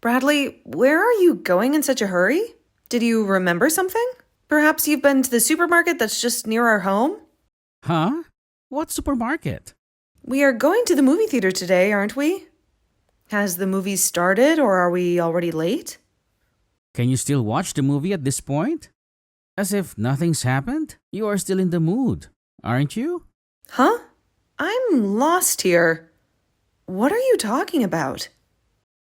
Bradley, where are you going in such a hurry? Did you remember something? Perhaps you've been to the supermarket that's just near our home? Huh? What supermarket? We are going to the movie theater today, aren't we? Has the movie started or are we already late? Can you still watch the movie at this point? As if nothing's happened? You are still in the mood, aren't you? Huh? I'm lost here. What are you talking about?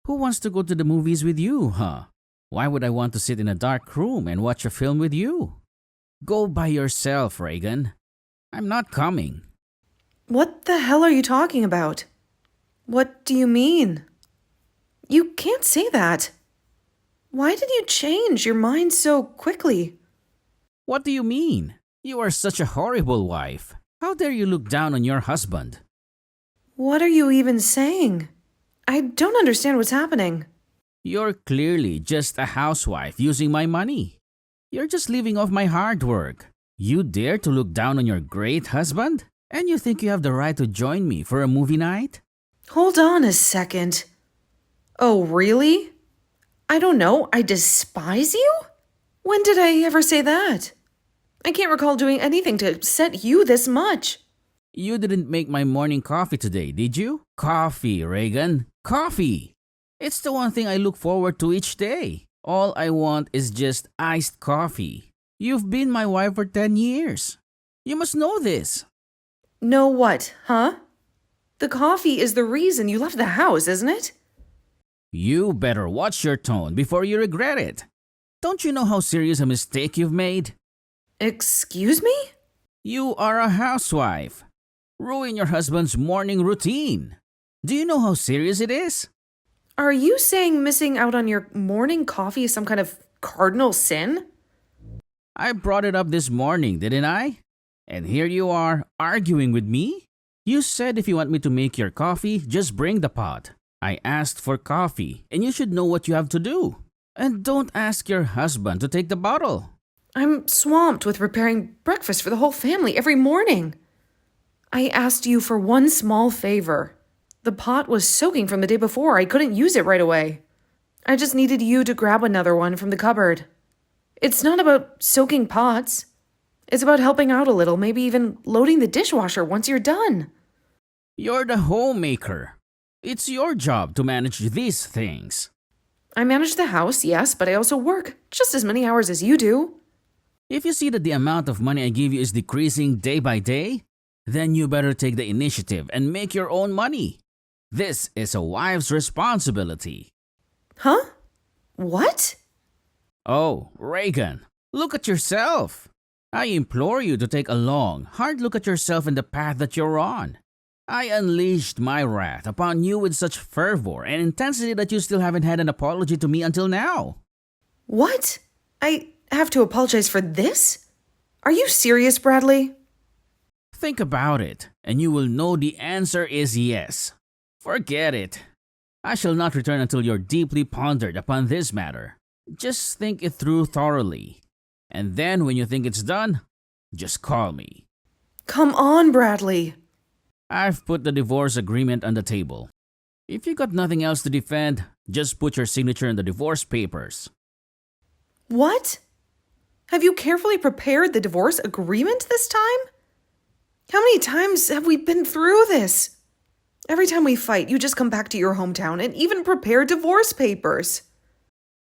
Who wants to go to the movies with you, huh? Why would I want to sit in a dark room and watch a film with you? Go by yourself, Reagan. I'm not coming. What the hell are you talking about? What do you mean? You can't say that. Why did you change your mind so quickly? What do you mean? You are such a horrible wife. How dare you look down on your husband? What are you even saying? I don't understand what's happening. You're clearly just a housewife using my money. You're just living off my hard work. You dare to look down on your great husband? And you think you have the right to join me for a movie night? Hold on a second. Oh, really? I don't know. I despise you? When did I ever say that? I can't recall doing anything to upset you this much. You didn't make my morning coffee today, did you? Coffee, Reagan. Coffee. It's the one thing I look forward to each day. All I want is just iced coffee. You've been my wife for 10 years. You must know this. Know what, huh? The coffee is the reason you left the house, isn't it? You better watch your tone before you regret it. Don't you know how serious a mistake you've made? Excuse me? You are a housewife. Ruin your husband's morning routine. Do you know how serious it is? Are you saying missing out on your morning coffee is some kind of cardinal sin? I brought it up this morning, didn't I? And here you are, arguing with me? You said if you want me to make your coffee, just bring the pot. I asked for coffee, and you should know what you have to do. And don't ask your husband to take the bottle. I'm swamped with preparing breakfast for the whole family every morning. I asked you for one small favor. The pot was soaking from the day before. I couldn't use it right away. I just needed you to grab another one from the cupboard. It's not about soaking pots. It's about helping out a little, maybe even loading the dishwasher once you're done. You're the homemaker. It's your job to manage these things. I manage the house, yes, but I also work just as many hours as you do. If you see that the amount of money I give you is decreasing day by day, then you better take the initiative and make your own money. This is a wife's responsibility. Huh? What? Oh, Reagan, look at yourself. I implore you to take a long, hard look at yourself and the path that you're on. I unleashed my wrath upon you with such fervor and intensity that you still haven't had an apology to me until now. What? I have to apologize for this? Are you serious, Bradley? Think about it, and you will know the answer is yes. Forget it. I shall not return until you're deeply pondered upon this matter. Just think it through thoroughly. And then when you think it's done, just call me. Come on, Bradley. I've put the divorce agreement on the table. If you got nothing else to defend, just put your signature in the divorce papers. What? Have you carefully prepared the divorce agreement this time? How many times have we been through this? Every time we fight, you just come back to your hometown and even prepare divorce papers.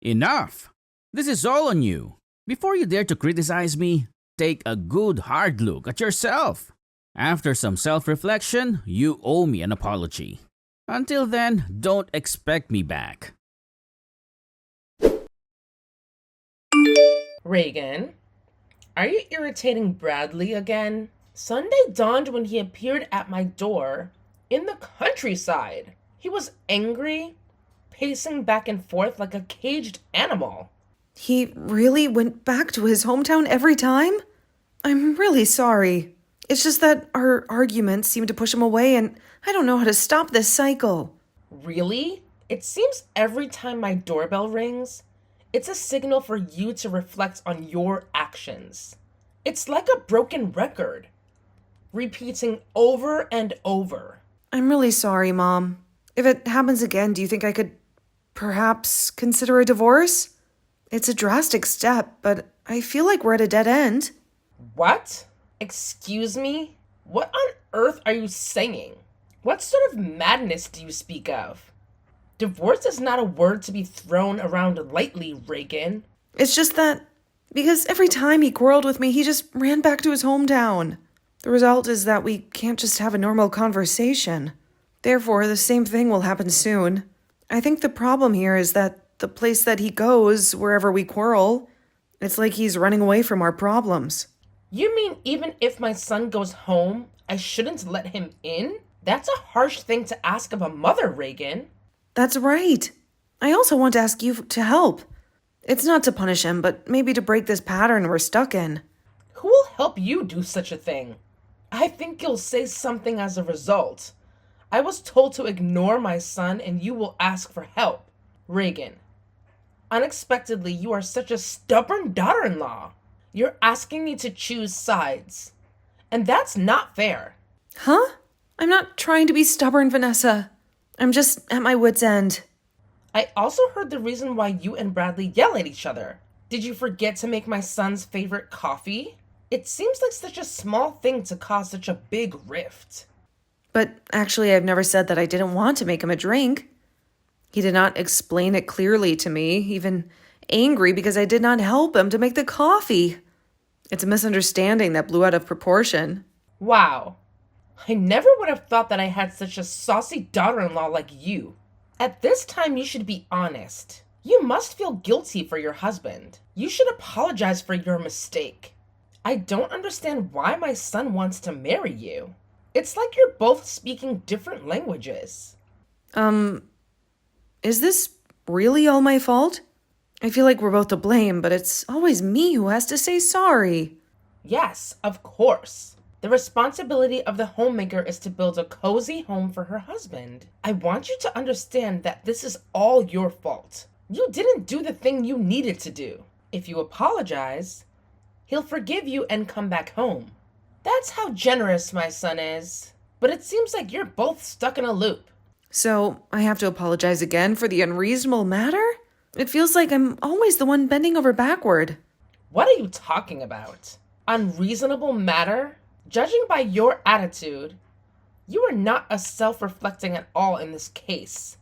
Enough! This is all on you. Before you dare to criticize me, take a good hard look at yourself. After some self-reflection, you owe me an apology. Until then, don't expect me back. Reagan, are you irritating Bradley again? Sunday dawned when he appeared at my door in the countryside. He was angry, pacing back and forth like a caged animal. He really went back to his hometown every time? I'm really sorry. It's just that our arguments seem to push him away and I don't know how to stop this cycle. Really? It seems every time my doorbell rings, it's a signal for you to reflect on your actions. It's like a broken record, repeating over and over. I'm really sorry, Mom. If it happens again, do you think I could perhaps consider a divorce? It's a drastic step, but I feel like we're at a dead end. What? Excuse me? What on earth are you saying? What sort of madness do you speak of? Divorce is not a word to be thrown around lightly, Reagan. It's just that, because every time he quarreled with me, he just ran back to his hometown. The result is that we can't just have a normal conversation. Therefore, the same thing will happen soon. I think the problem here is that the place that he goes, wherever we quarrel, it's like he's running away from our problems. You mean even if my son goes home, I shouldn't let him in? That's a harsh thing to ask of a mother, Reagan. That's right. I also want to ask you to help. It's not to punish him, but maybe to break this pattern we're stuck in. Who will help you do such a thing? I think you'll say something as a result. I was told to ignore my son and you will ask for help. Reagan, unexpectedly, you are such a stubborn daughter-in-law. You're asking me to choose sides. And that's not fair. Huh? I'm not trying to be stubborn, Vanessa. I'm just at my wit's end. I also heard the reason why you and Bradley yell at each other. Did you forget to make my son's favorite coffee? It seems like such a small thing to cause such a big rift. But actually, I've never said that I didn't want to make him a drink. He did not explain it clearly to me, even angry because I did not help him to make the coffee. It's a misunderstanding that blew out of proportion. Wow. I never would have thought that I had such a saucy daughter-in-law like you. At this time, you should be honest. You must feel guilty for your husband. You should apologize for your mistake. I don't understand why my son wants to marry you. It's like you're both speaking different languages. Is this really all my fault? I feel like we're both to blame, but it's always me who has to say sorry. Yes, of course. The responsibility of the homemaker is to build a cozy home for her husband. I want you to understand that this is all your fault. You didn't do the thing you needed to do. If you apologize, he'll forgive you and come back home. That's how generous my son is. But it seems like you're both stuck in a loop. So I have to apologize again for the unreasonable matter? It feels like I'm always the one bending over backward. What are you talking about? Unreasonable matter? Judging by your attitude, you are not as self-reflecting at all in this case.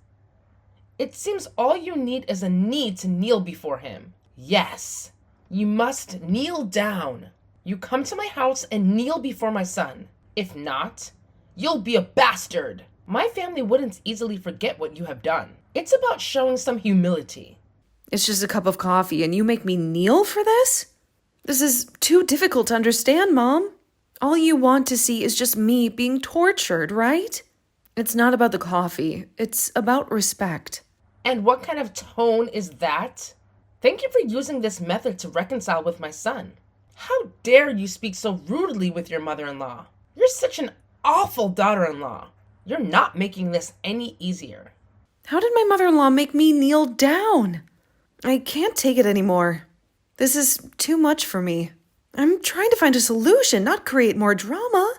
It seems all you need is a need to kneel before him. Yes, you must kneel down. You come to my house and kneel before my son. If not, you'll be a bastard. My family wouldn't easily forget what you have done. It's about showing some humility. It's just a cup of coffee and you make me kneel for this? This is too difficult to understand, Mom. All you want to see is just me being tortured, right? It's not about the coffee. It's about respect. And what kind of tone is that? Thank you for using this method to reconcile with my son. How dare you speak so rudely with your mother-in-law? You're such an awful daughter-in-law. You're not making this any easier. How did my mother-in-law make me kneel down? I can't take it anymore. This is too much for me. I'm trying to find a solution, not create more drama.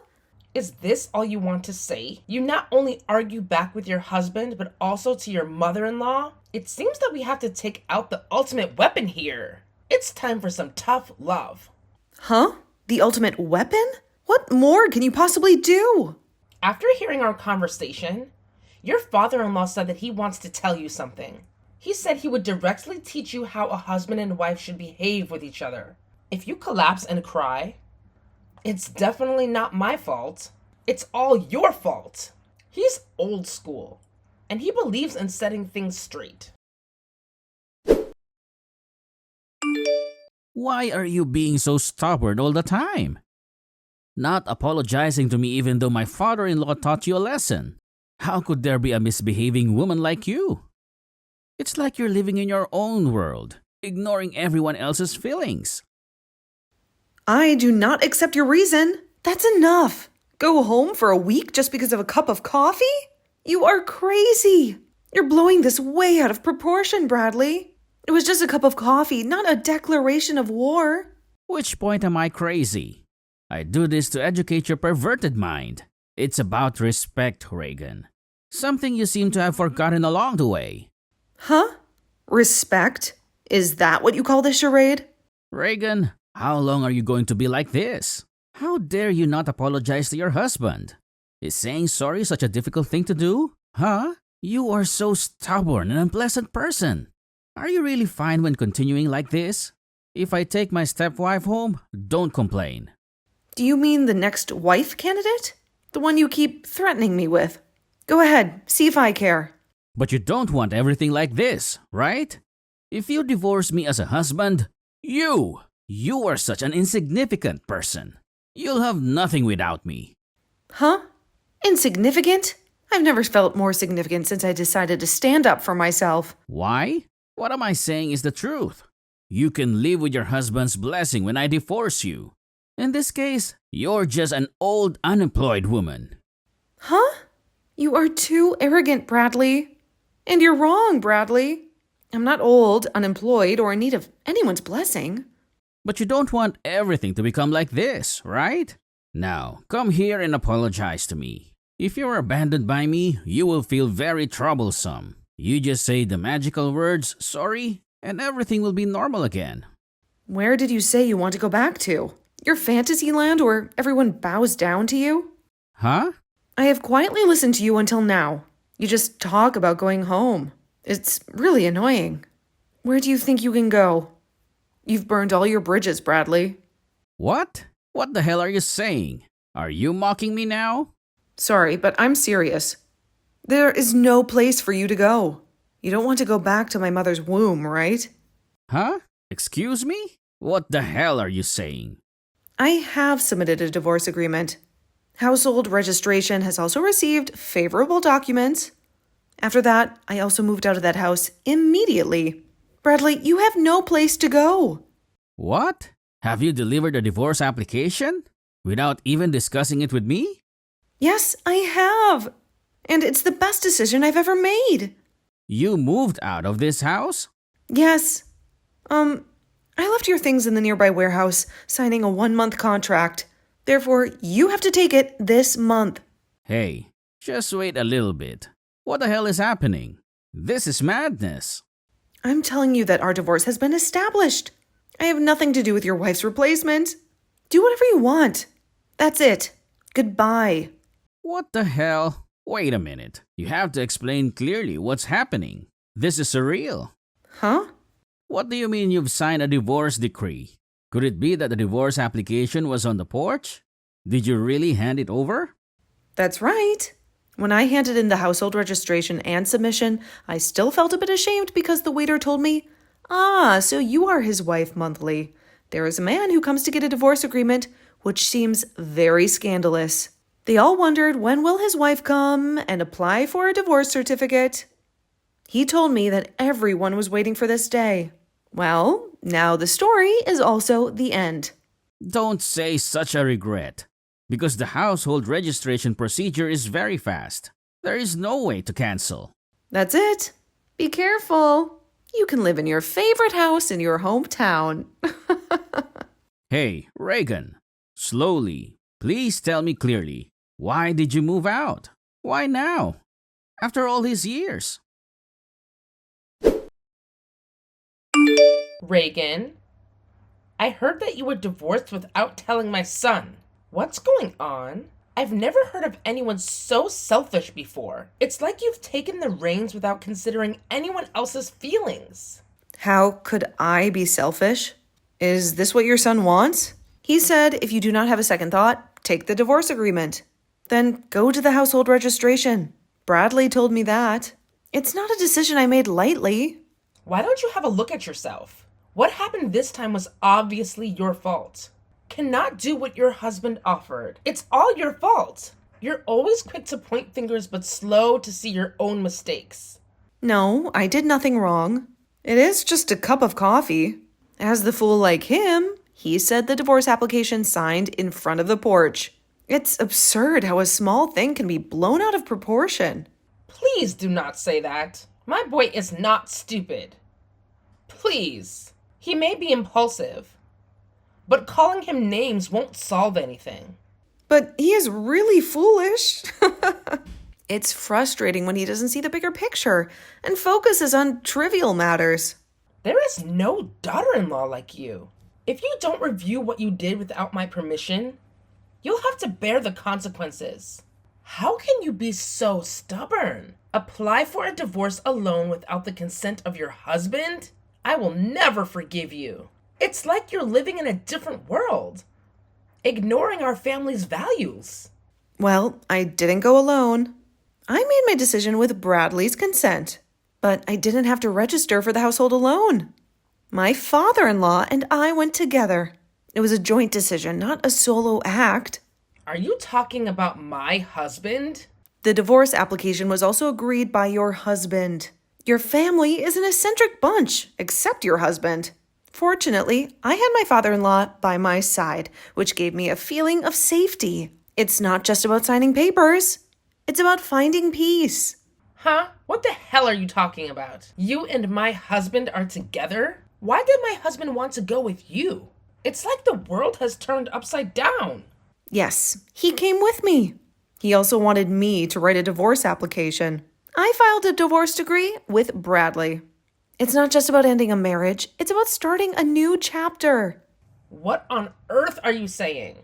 Is this all you want to say? You not only argue back with your husband, but also to your mother-in-law? It seems that we have to take out the ultimate weapon here. It's time for some tough love. Huh? The ultimate weapon? What more can you possibly do? After hearing our conversation, your father-in-law said that he wants to tell you something. He said he would directly teach you how a husband and wife should behave with each other. If you collapse and cry, it's definitely not my fault. It's all your fault. He's old school, and he believes in setting things straight. Why are you being so stubborn all the time? Not apologizing to me even though my father-in-law taught you a lesson. How could there be a misbehaving woman like you? It's like you're living in your own world, ignoring everyone else's feelings. I do not accept your reason. That's enough. Go home for a week just because of a cup of coffee? You are crazy. You're blowing this way out of proportion, Bradley. It was just a cup of coffee, not a declaration of war. Which point am I crazy? I do this to educate your perverted mind. It's about respect, Reagan. Something you seem to have forgotten along the way. Huh? Respect? Is that what you call this charade? Reagan, how long are you going to be like this? How dare you not apologize to your husband? Is saying sorry such a difficult thing to do? Huh? You are so stubborn and unpleasant person. Are you really fine when continuing like this? If I take my stepwife home, don't complain. Do you mean the next wife candidate? The one you keep threatening me with? Go ahead, see if I care. But you don't want everything like this, right? If you divorce me as a husband, you are such an insignificant person. You'll have nothing without me. Huh? Insignificant? I've never felt more significant since I decided to stand up for myself. Why? What am I saying is the truth. You can live with your husband's blessing when I divorce you. In this case, you're just an old unemployed woman. Huh? You are too arrogant, Bradley. And you're wrong, Bradley. I'm not old, unemployed, or in need of anyone's blessing. But you don't want everything to become like this, right? Now, come here and apologize to me. If you're abandoned by me, you will feel very troublesome. You just say the magical words, sorry, and everything will be normal again. Where did you say you want to go back to? Your fantasy land where everyone bows down to you? Huh? I have quietly listened to you until now. You just talk about going home. It's really annoying. Where do you think you can go? You've burned all your bridges, Bradley. What? What the hell are you saying? Are you mocking me now? Sorry, but I'm serious. There is no place for you to go. You don't want to go back to my mother's womb, right? Huh? Excuse me? What the hell are you saying? I have submitted a divorce agreement. Household registration has also received favorable documents. After that, I also moved out of that house immediately. Bradley, you have no place to go. What? Have you delivered a divorce application? Without even discussing it with me? Yes, I have. And it's the best decision I've ever made. You moved out of this house? Yes. I left your things in the nearby warehouse, signing a 1-month contract. Therefore, you have to take it this month. Hey, just wait a little bit. What the hell is happening? This is madness. I'm telling you that our divorce has been established. I have nothing to do with your wife's replacement. Do whatever you want. That's it. Goodbye. What the hell? Wait a minute. You have to explain clearly what's happening. This is surreal. Huh? What do you mean you've signed a divorce decree? Could it be that the divorce application was on the porch? Did you really hand it over? That's right. When I handed in the household registration and submission, I still felt a bit ashamed because the waiter told me, so you are his wife monthly. There is a man who comes to get a divorce agreement, which seems very scandalous. They all wondered when will his wife come and apply for a divorce certificate. He told me that everyone was waiting for this day. Well, now the story is also the end. Don't say such a regret. Because the household registration procedure is very fast. There is no way to cancel. That's it. Be careful. You can live in your favorite house in your hometown. Hey, Reagan. Slowly. Please tell me clearly. Why did you move out? Why now? After all these years? Reagan, I heard that you were divorced without telling my son. What's going on? I've never heard of anyone so selfish before. It's like you've taken the reins without considering anyone else's feelings. How could I be selfish? Is this what your son wants? He said if you do not have a second thought, take the divorce agreement. Then go to the household registration. Bradley told me that. It's not a decision I made lightly. Why don't you have a look at yourself? What happened this time was obviously your fault. Cannot do what your husband offered. It's all your fault. You're always quick to point fingers but slow to see your own mistakes. No, I did nothing wrong. It is just a cup of coffee. As the fool like him, he said the divorce application signed in front of the porch. It's absurd how a small thing can be blown out of proportion. Please do not say that. My boy is not stupid. Please. He may be impulsive, but calling him names won't solve anything. But he is really foolish. It's frustrating when he doesn't see the bigger picture and focuses on trivial matters. There is no daughter-in-law like you. If you don't review what you did without my permission, you'll have to bear the consequences. How can you be so stubborn? Apply for a divorce alone without the consent of your husband? I will never forgive you. It's like you're living in a different world, ignoring our family's values. Well, I didn't go alone. I made my decision with Bradley's consent, but I didn't have to register for the household alone. My father-in-law and I went together. It was a joint decision, not a solo act. Are you talking about my husband? The divorce application was also agreed by your husband. Your family is an eccentric bunch, except your husband. Fortunately, I had my father-in-law by my side, which gave me a feeling of safety. It's not just about signing papers. It's about finding peace. Huh? What the hell are you talking about? You and my husband are together? Why did my husband want to go with you? It's like the world has turned upside down. Yes, he came with me. He also wanted me to write a divorce application. I filed a divorce decree with Bradley. It's not just about ending a marriage, it's about starting a new chapter. What on earth are you saying?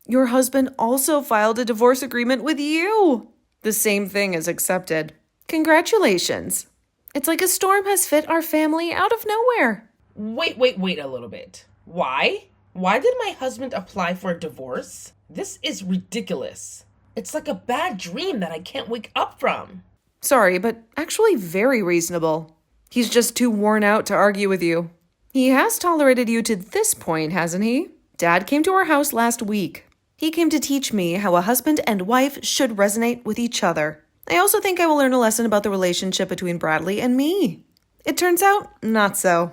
Your husband also filed a divorce agreement with you. The same thing is accepted. Congratulations. It's like a storm has fit our family out of nowhere. Wait a little bit. Why? Why did my husband apply for a divorce? This is ridiculous. It's like a bad dream that I can't wake up from. Sorry, but actually very reasonable. He's just too worn out to argue with you. He has tolerated you to this point, hasn't he? Dad came to our house last week. He came to teach me how a husband and wife should resonate with each other. I also think I will learn a lesson about the relationship between Bradley and me. It turns out, not so.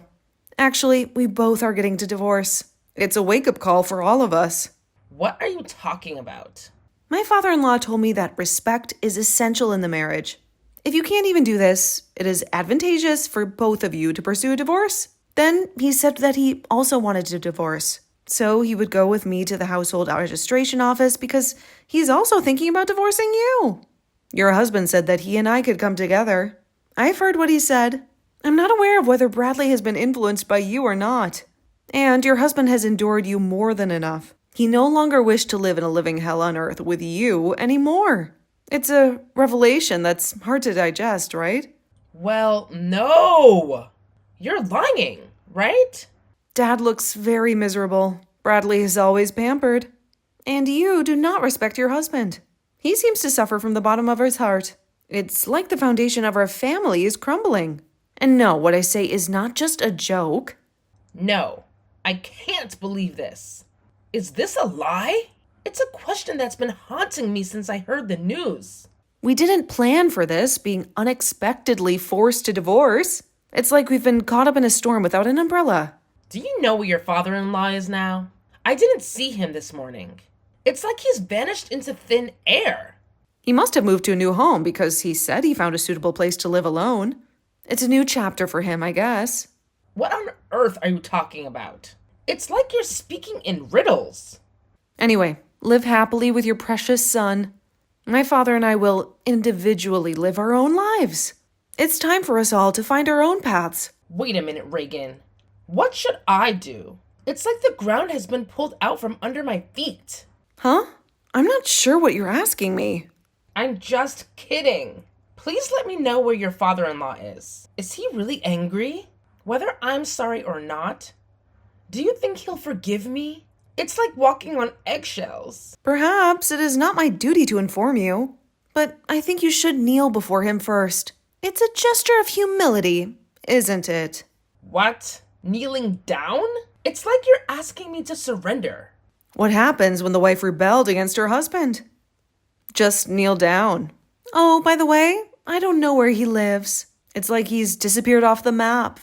Actually, we both are getting to divorce. It's a wake-up call for all of us. What are you talking about? My father-in-law told me that respect is essential in the marriage. If you can't even do this, it is advantageous for both of you to pursue a divorce. Then he said that he also wanted to divorce. So he would go with me to the household registration office because he's also thinking about divorcing you. Your husband said that he and I could come together. I've heard what he said. I'm not aware of whether Bradley has been influenced by you or not. And your husband has endured you more than enough. He no longer wished to live in a living hell on earth with you anymore. It's a revelation that's hard to digest, right? Well, no! You're lying, right? Dad looks very miserable. Bradley is always pampered. And you do not respect your husband. He seems to suffer from the bottom of his heart. It's like the foundation of our family is crumbling. And no, what I say is not just a joke. No, I can't believe this. Is this a lie? It's a question that's been haunting me since I heard the news. We didn't plan for this, being unexpectedly forced to divorce. It's like we've been caught up in a storm without an umbrella. Do you know where your father-in-law is now? I didn't see him this morning. It's like he's vanished into thin air. He must have moved to a new home because he said he found a suitable place to live alone. It's a new chapter for him, I guess. What on earth are you talking about? It's like you're speaking in riddles. Anyway, live happily with your precious son. My father and I will individually live our own lives. It's time for us all to find our own paths. Wait a minute, Reagan. What should I do? It's like the ground has been pulled out from under my feet. Huh? I'm not sure what you're asking me. I'm just kidding. Please let me know where your father-in-law is. Is he really angry? Whether I'm sorry or not, do you think he'll forgive me? It's like walking on eggshells. Perhaps it is not my duty to inform you, but I think you should kneel before him first. It's a gesture of humility, isn't it? What? Kneeling down? It's like you're asking me to surrender. What happens when the wife rebelled against her husband? Just kneel down. Oh, by the way, I don't know where he lives. It's like he's disappeared off the map.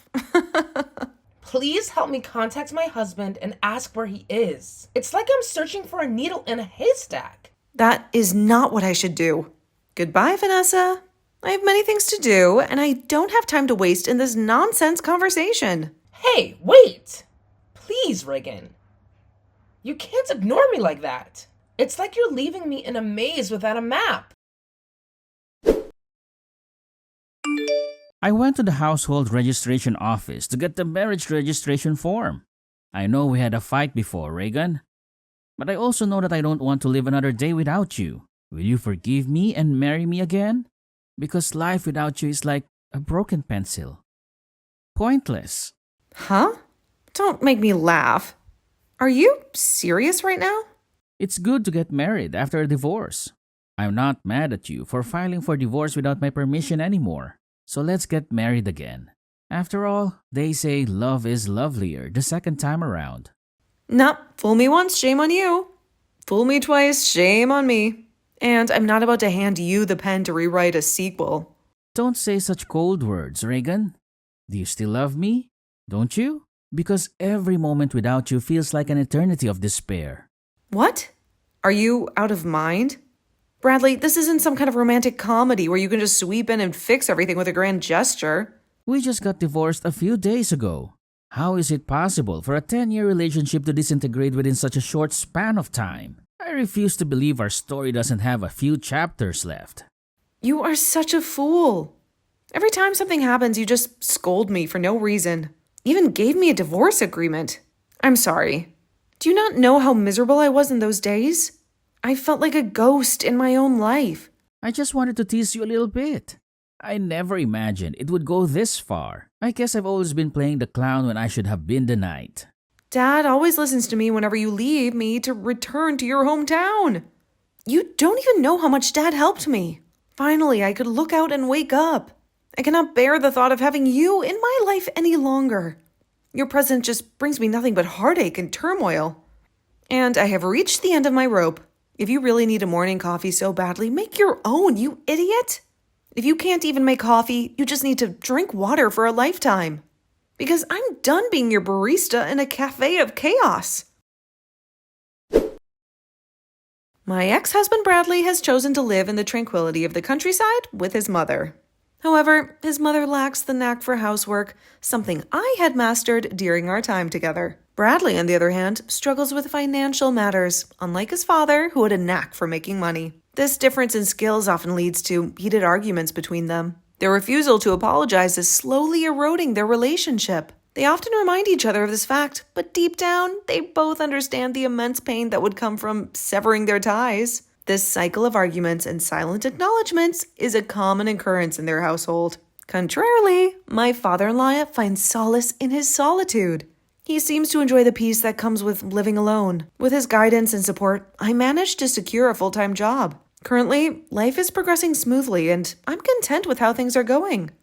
Please help me contact my husband and ask where he is. It's like I'm searching for a needle in a haystack. That is not what I should do. Goodbye, Vanessa. I have many things to do, and I don't have time to waste in this nonsense conversation. Hey, wait! Please, Reagan. You can't ignore me like that. It's like you're leaving me in a maze without a map. I went to the household registration office to get the marriage registration form. I know we had a fight before, Reagan, but I also know that I don't want to live another day without you. Will you forgive me and marry me again? Because life without you is like a broken pencil. Pointless. Huh? Don't make me laugh. Are you serious right now? It's good to get married after a divorce. I'm not mad at you for filing for divorce without my permission anymore. So let's get married again. After all, they say love is lovelier the second time around. Nah, fool me once, shame on you. Fool me twice, shame on me. And I'm not about to hand you the pen to rewrite a sequel. Don't say such cold words, Reagan. Do you still love me? Don't you? Because every moment without you feels like an eternity of despair. What? Are you out of mind? Bradley, this isn't some kind of romantic comedy where you can just sweep in and fix everything with a grand gesture. We just got divorced a few days ago. How is it possible for a 10-year relationship to disintegrate within such a short span of time? I refuse to believe our story doesn't have a few chapters left. You are such a fool. Every time something happens, you just scold me for no reason. Even gave me a divorce agreement. I'm sorry. Do you not know how miserable I was in those days? I felt like a ghost in my own life. I just wanted to tease you a little bit. I never imagined it would go this far. I guess I've always been playing the clown when I should have been the knight. Dad always listens to me whenever you leave me to return to your hometown. You don't even know how much Dad helped me. Finally, I could look out and wake up. I cannot bear the thought of having you in my life any longer. Your presence just brings me nothing but heartache and turmoil. And I have reached the end of my rope. If you really need a morning coffee so badly, make your own, you idiot. If you can't even make coffee, you just need to drink water for a lifetime. Because I'm done being your barista in a cafe of chaos. My ex-husband Bradley has chosen to live in the tranquility of the countryside with his mother. However, his mother lacks the knack for housework, something I had mastered during our time together. Bradley, on the other hand, struggles with financial matters, unlike his father, who had a knack for making money. This difference in skills often leads to heated arguments between them. Their refusal to apologize is slowly eroding their relationship. They often remind each other of this fact, but deep down, they both understand the immense pain that would come from severing their ties. This cycle of arguments and silent acknowledgments is a common occurrence in their household. Contrarily, my father-in-law finds solace in his solitude. He seems to enjoy the peace that comes with living alone. With his guidance and support, I managed to secure a full-time job. Currently, life is progressing smoothly and I'm content with how things are going.